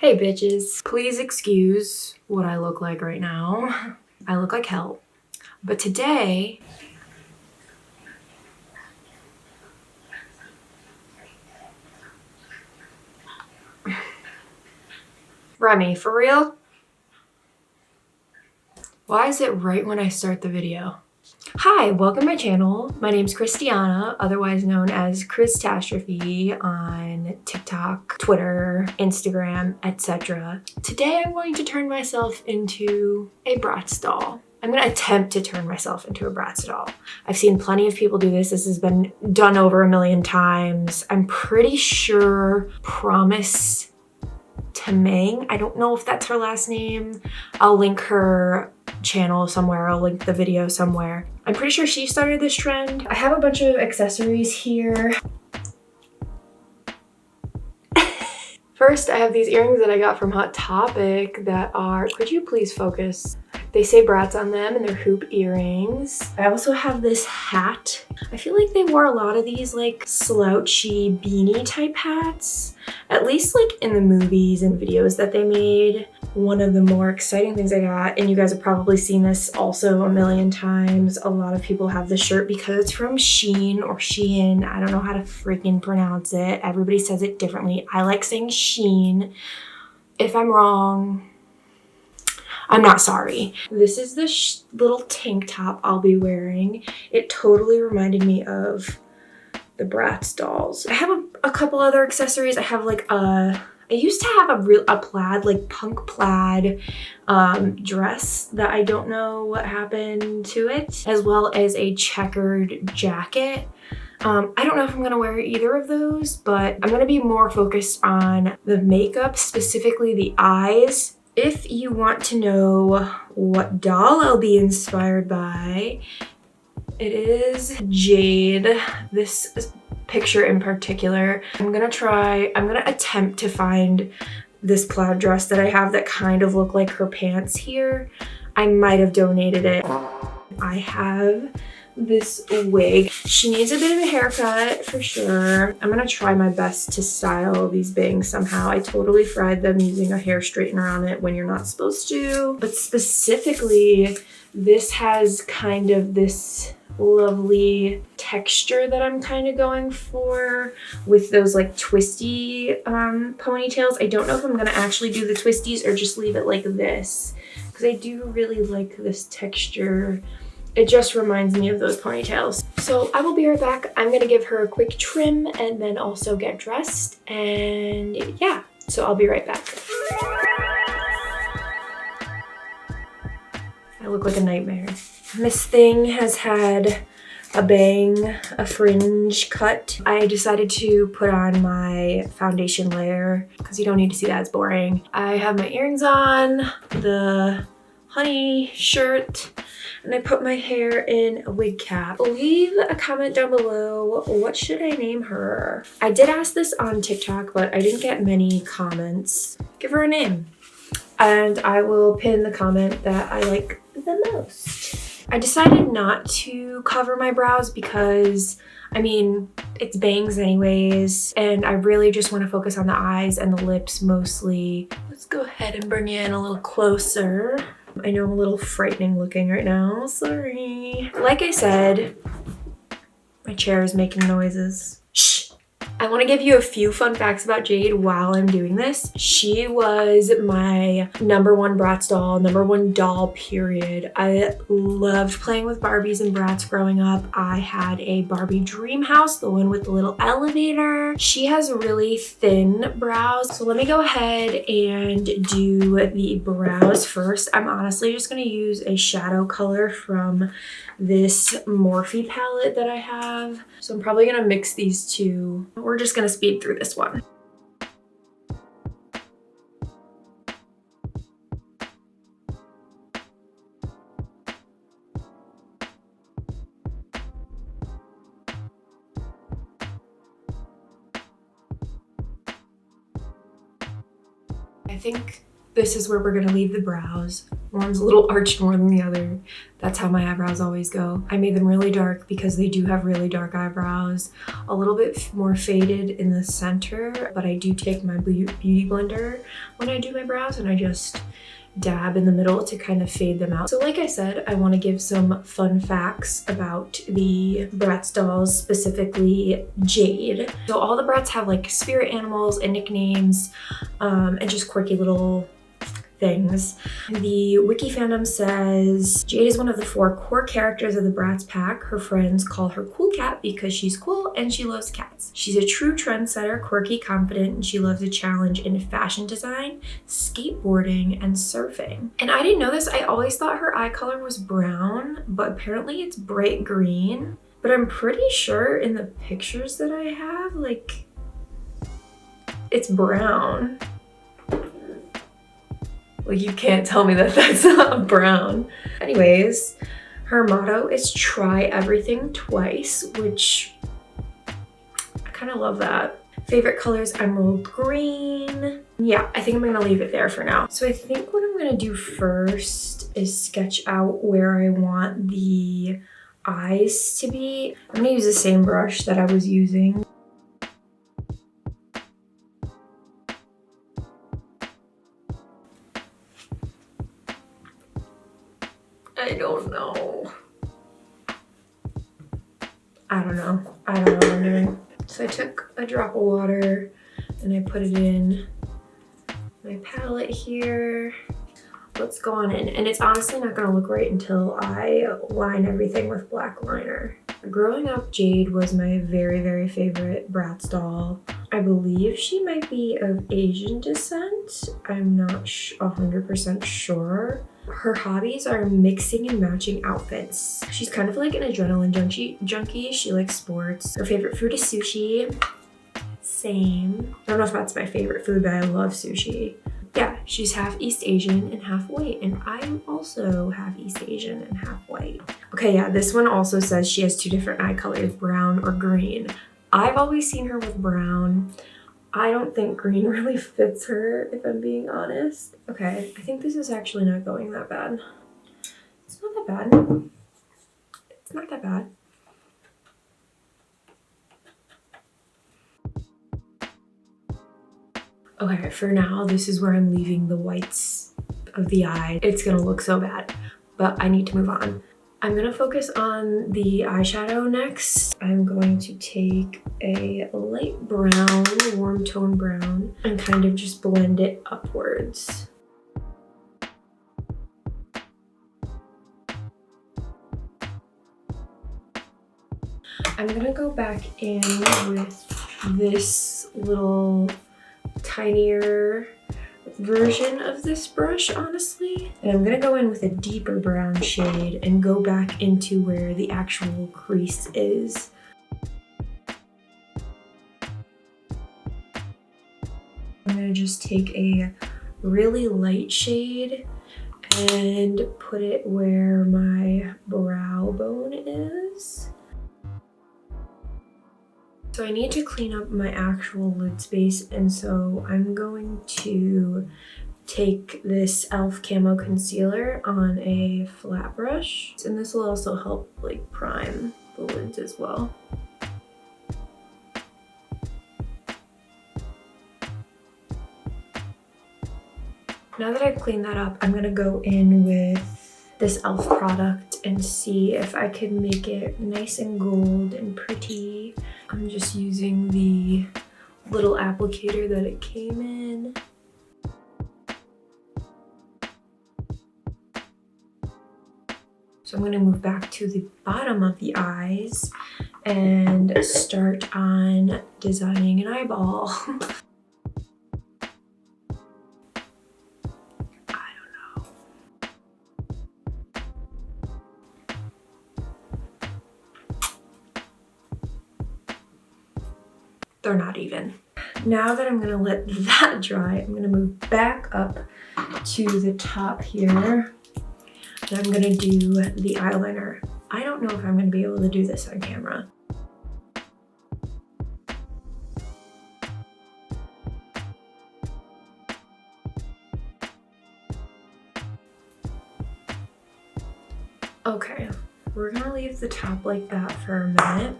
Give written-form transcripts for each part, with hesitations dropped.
Hey bitches, please excuse what I look like right now. I look like hell. But today, Remy, for real? Why is it right when I start the video? Hi, welcome to my channel. My name's Christiana, otherwise known as kryztastrophe on TikTok, Twitter, Instagram, etc. Today I'm going to turn myself into a bratz doll. I'm going to attempt to turn myself into a bratz doll. I've seen plenty of people do this. This has been done over 1,000,000 times. I'm pretty sure Promise Tamang, I don't know if that's her last name. I'll link her channel somewhere. I'll link the video somewhere. I'm pretty sure she started this trend. I have a bunch of accessories here. First, I have these earrings that I got from Hot Topic that are, could you please focus? They say Bratz on them and they're hoop earrings. I also have this hat. I feel like they wore a lot of these like slouchy beanie type hats, at least like in the movies and videos that they made. One of the more exciting things I got, and you guys have probably seen this also 1,000,000 times, a lot of people have this shirt because it's from Shein or Shein. I don't know how to freaking pronounce it. Everybody says it differently. I like saying Shein. If I'm wrong, I'm not sorry. This is the little tank top I'll be wearing. It totally reminded me of the Bratz dolls. I have a couple other accessories. I have like I used to have a plaid, like punk plaid dress that I don't know what happened to it, as well as a checkered jacket. I don't know if I'm gonna wear either of those, but I'm gonna be more focused on the makeup, specifically the eyes. If you want to know what doll I'll be inspired by, it is Jade. This picture in particular. I'm gonna attempt to find this plaid dress that I have that kind of look like her pants here. I might have donated it. I have this wig. She needs a bit of a haircut for sure. I'm gonna try my best to style these bangs somehow. I totally fried them using a hair straightener on it when you're not supposed to. But specifically, this has kind of this lovely texture that I'm kind of going for with those like twisty ponytails. I don't know if I'm gonna actually do the twisties or just leave it like this, because I do really like this texture. It just reminds me of those ponytails. So I will be right back. I'm gonna give her a quick trim and then also get dressed. And yeah, so I'll be right back. I look like a nightmare. This thing has had a bang, a fringe cut. I decided to put on my foundation layer because you don't need to see that, it's boring. I have my earrings on, the honey shirt, and I put my hair in a wig cap. Leave a comment down below, what should I name her? I did ask this on TikTok, but I didn't get many comments. Give her a name. And I will pin the comment that I like the most. I decided not to cover my brows because, I mean, it's bangs anyways, and I really just want to focus on the eyes and the lips mostly. Let's go ahead and bring you in a little closer. I know I'm a little frightening looking right now, sorry. Like I said, my chair is making noises. Shh. I want to give you a few fun facts about Jade while I'm doing this. She was my #1 Bratz doll, #1 doll, period. I loved playing with Barbies and Bratz growing up. I had a Barbie dream house, the one with the little elevator. She has really thin brows. So let me go ahead and do the brows first. I'm honestly just going to use a shadow color from this Morphe palette that I have. So I'm probably gonna mix these two. We're just gonna speed through this one. I think This is where we're gonna leave the brows. One's a little arched more than the other. That's how my eyebrows always go. I made them really dark because they do have really dark eyebrows. A little bit more faded in the center, but I do take my beauty blender when I do my brows and I just dab in the middle to kind of fade them out. So like I said, I want to give some fun facts about the Bratz dolls, specifically Jade. So all the Bratz have like spirit animals and nicknames and just quirky little things. The wiki fandom says Jade is one of the 4 core characters of the Bratz pack. Her friends call her Cool Cat because she's cool and she loves cats. She's a true trendsetter, quirky, confident, and she loves a challenge in fashion design, skateboarding, and surfing. And I didn't know this, I always thought her eye color was brown, but apparently it's bright green. But I'm pretty sure in the pictures that I have, like, it's brown. Like, you can't tell me that that's not brown. Anyways, her motto is try everything twice, which I kind of love that. Favorite color is emerald green. Yeah, I think I'm gonna leave it there for now. So I think what I'm gonna do first is sketch out where I want the eyes to be. I'm gonna use the same brush that I was using. I don't know. I don't know what I'm doing. So I took a drop of water and I put it in my palette here. Let's go on in. And it's honestly not gonna look right until I line everything with black liner. Growing up, Jade was my very, very favorite Bratz doll. I believe she might be of Asian descent. I'm not 100% sure. Her hobbies are mixing and matching outfits. She's kind of like an adrenaline junkie. She likes sports. Her favorite food is sushi. Same. I don't know if that's my favorite food, but I love sushi. Yeah, she's half East Asian and half white, and I'm also half East Asian and half white. Okay, yeah, this one also says she has 2 different eye colors, brown or green. I've always seen her with brown. I don't think green really fits her, if I'm being honest. Okay, I think this is actually not going that bad. It's not that bad. It's not that bad. Okay, for now, this is where I'm leaving the whites of the eye. It's gonna look so bad, but I need to move on. I'm gonna focus on the eyeshadow next. I'm going to take a light brown, warm tone brown, and kind of just blend it upwards. I'm gonna go back in with this little tinier version of this brush, honestly. And I'm gonna go in with a deeper brown shade and go back into where the actual crease is. I'm gonna just take a really light shade and put it where my brow bone is. So I need to clean up my actual lid space, and so I'm going to take this e.l.f. Camo Concealer on a flat brush, and this will also help like prime the lids as well. Now that I've cleaned that up, I'm gonna go in with this e.l.f. product and see if I can make it nice and gold and pretty. I'm just using the little applicator that it came in. So I'm gonna move back to the bottom of the eyes and start on designing an eyeball. They're not even. Now that I'm gonna let that dry, I'm gonna move back up to the top here. And I'm gonna do the eyeliner. I don't know if I'm gonna be able to do this on camera. Okay, we're gonna leave the top like that for a minute.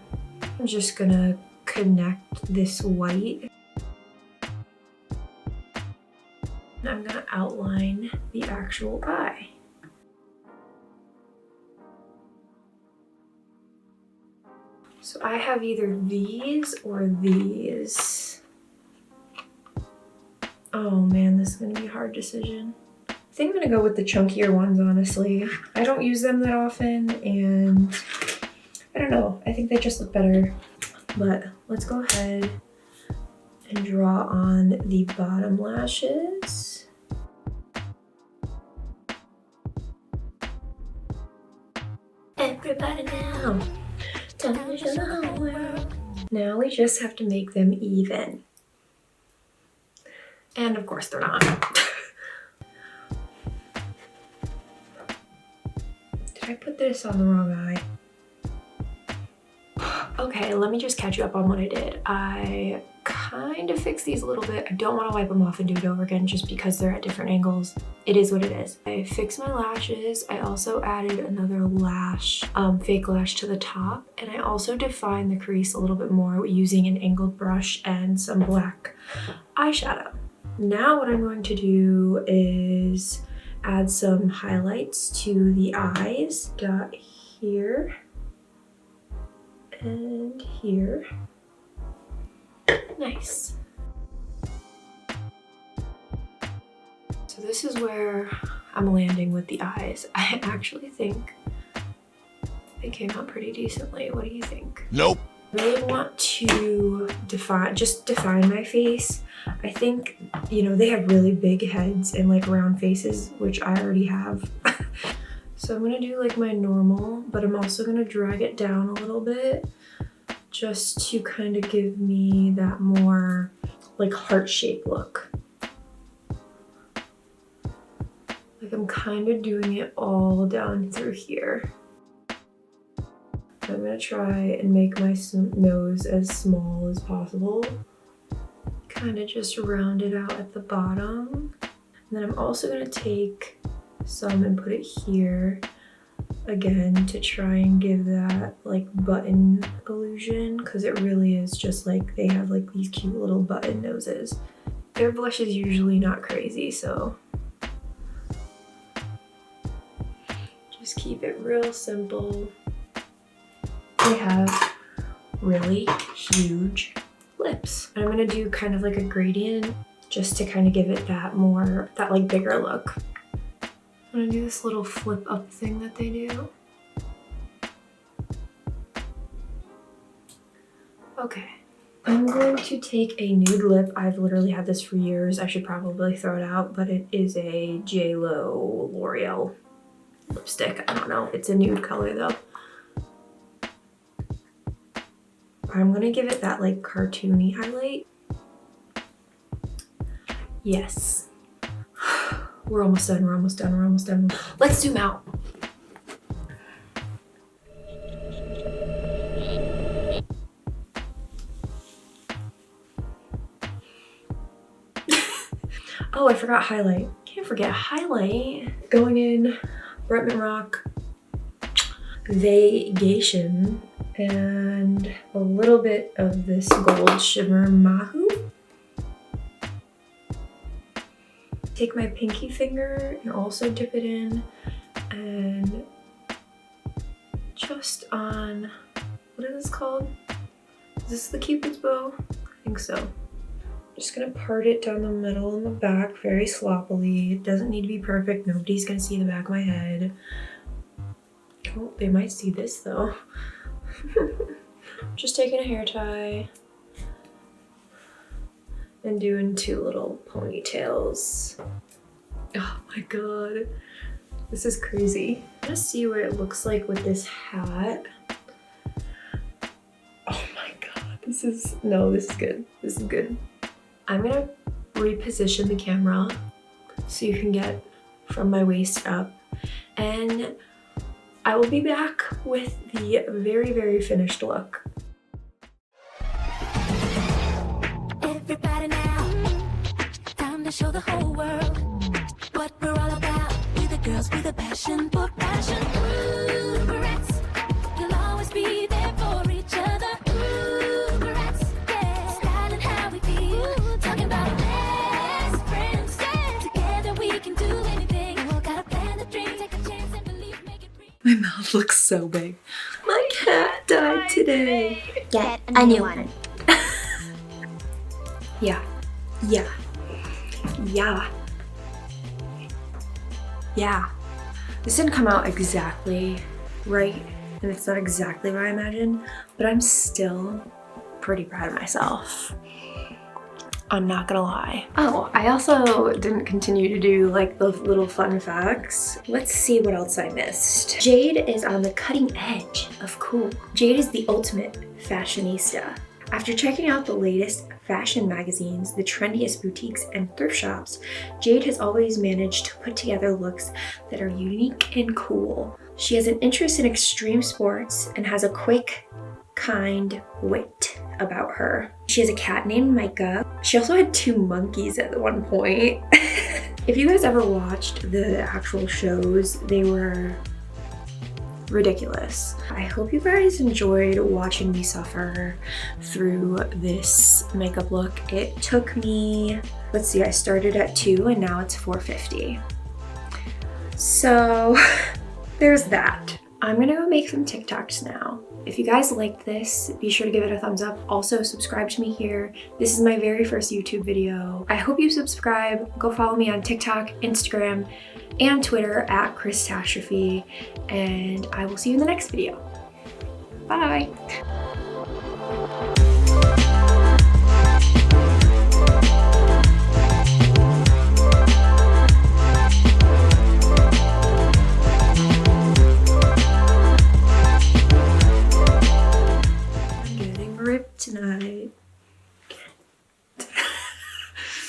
I'm just gonna connect this white. And I'm gonna outline the actual eye. So I have either these or these. Oh man, this is gonna be a hard decision. I think I'm gonna go with the chunkier ones, honestly. I don't use them that often, and I don't know, I think they just look better. But let's go ahead and draw on the bottom lashes. Everybody now, time to show the whole world. Now we just have to make them even. And of course they're not. Did I put this on the wrong eye? Okay, let me just catch you up on what I did. I kind of fixed these a little bit. I don't want to wipe them off and do it over again just because they're at different angles. It is what it is. I fixed my lashes. I also added another lash, fake lash to the top. And I also defined the crease a little bit more using an angled brush and some black eyeshadow. Now what I'm going to do is add some highlights to the eyes. Got here and here. Nice. So this is where I'm landing with the eyes. I actually think they came out pretty decently. What do you think? Nope. I really want to define my face. I think, you know, they have really big heads and like round faces, which I already have. So I'm gonna do like my normal, but I'm also gonna drag it down a little bit just to kind of give me that more like heart-shaped look. Like I'm kind of doing it all down through here. I'm gonna try and make my nose as small as possible. Kind of just round it out at the bottom. And then I'm also gonna take some and put it here again to try and give that like button illusion, because it really is just like they have like these cute little button noses. Their blush is usually not crazy, so just keep it real simple. They have really huge lips. I'm gonna do kind of like a gradient just to kind of give it that like bigger look. I'm gonna do this little flip up thing that they do. Okay. I'm going to take a nude lip. I've literally had this for years. I should probably throw it out, but it is a J.Lo L'Oreal lipstick. I don't know. It's a nude color though. I'm gonna give it that like cartoony highlight. Yes. We're almost done, we're almost done, we're almost done. Let's zoom out. Oh, I forgot highlight. Can't forget highlight. Going in, Bretman Rock, Vacation, and a little bit of this gold shimmer Mahu. Take my pinky finger and also dip it in, and just on, what is this called? Is this the Cupid's bow? I think so. Just gonna part it down the middle and the back very sloppily. It doesn't need to be perfect. Nobody's gonna see the back of my head. Oh, they might see this though. Just taking a hair tie and doing two little ponytails. Oh my god, this is crazy. I'm gonna see what it looks like with this hat. Oh my god, this is good. This is good. I'm gonna reposition the camera so you can get from my waist up, and I will be back with the very, very finished look. Everybody now, time to show the whole world what we're all about. We the girls, we the passion for fashion. Ooh. My mouth looks so big. My cat died today. Get a new one. Yeah. Yeah. Yeah. Yeah. This didn't come out exactly right, and it's not exactly what I imagined, but I'm still pretty proud of myself. I'm not gonna lie. Oh, I also didn't continue to do like the little fun facts. Let's see what else I missed. Jade is on the cutting edge of cool. Jade is the ultimate fashionista. After checking out the latest fashion magazines, the trendiest boutiques, and thrift shops, Jade has always managed to put together looks that are unique and cool. She has an interest in extreme sports and has a quick, kind wit about her. She has a cat named Micah. She also had 2 monkeys at one point. If you guys ever watched the actual shows, they were ridiculous. I hope you guys enjoyed watching me suffer through this makeup look. It took me, let's see, I started at 2 and now it's 4:50. So there's that. I'm gonna go make some TikToks now. If you guys liked this, be sure to give it a thumbs up. Also, subscribe to me here. This is my very first YouTube video. I hope you subscribe. Go follow me on TikTok, Instagram, and Twitter at kryztastrophe. And I will see you in the next video. Bye.